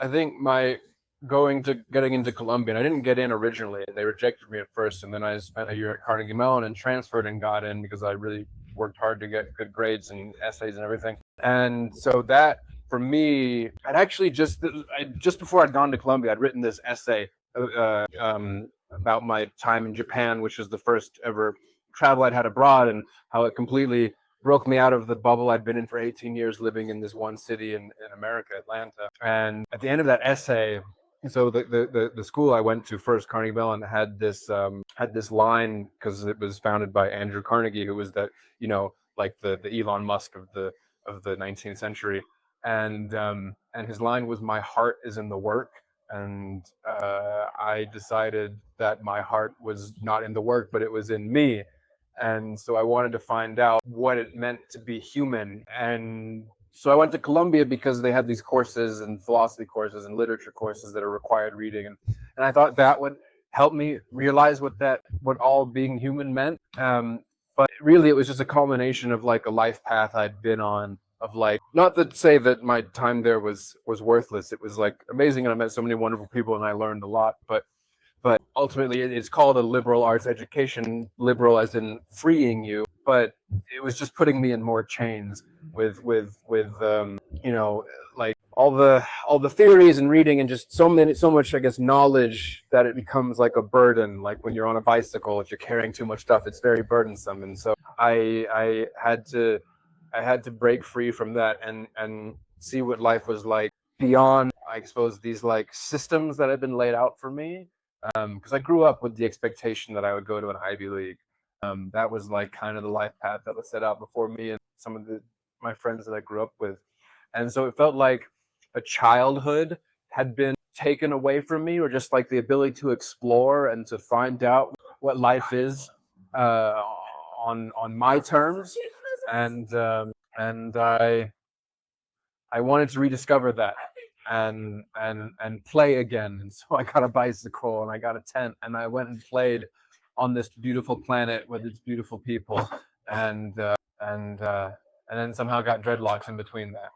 I think my getting into Columbia, and I didn't get in originally. They rejected me at first, and then I spent a year at Carnegie Mellon and transferred and got in because I really worked hard to get good grades and essays and everything. And so that for me, just before I'd gone to Columbia, I'd written this essay about my time in Japan, which was the first ever travel I'd had abroad, and how it completely broke me out of the bubble I'd been in for 18 years living in this one city in America, Atlanta. And at the end of that essay, so the school I went to first, Carnegie Mellon, had this line, because it was founded by Andrew Carnegie, who was like the Elon Musk of the 19th century, and his line was, "My heart is in the work." And I decided that my heart was not in the work, but it was in me. And so I wanted to find out what it meant to be human. And so I went to Columbia because they had these courses and philosophy courses and literature courses that are required reading. And I thought that would help me realize what all being human meant. But really, it was just a culmination of like a life path I'd been on, of like, not to say that my time there was worthless. It was like amazing, and I met so many wonderful people and I learned a lot. But ultimately, it's called a liberal arts education, liberal as in freeing you. But it was just putting me in more chains with like all the theories and reading, and just so much, I guess, knowledge, that it becomes like a burden. Like when you're on a bicycle, if you're carrying too much stuff, it's very burdensome. And so I had to break free from that and see what life was like beyond, I suppose, these like systems that had been laid out for me. Because I grew up with the expectation that I would go to an Ivy League. That was like kind of the life path that was set out before me and some of my friends that I grew up with. And so it felt like a childhood had been taken away from me, or just like the ability to explore and to find out what life is on my terms. And I wanted to rediscover that and play again. And so I got a bicycle and I got a tent and I went and played on this beautiful planet with its beautiful people, and and then somehow got dreadlocks in between that.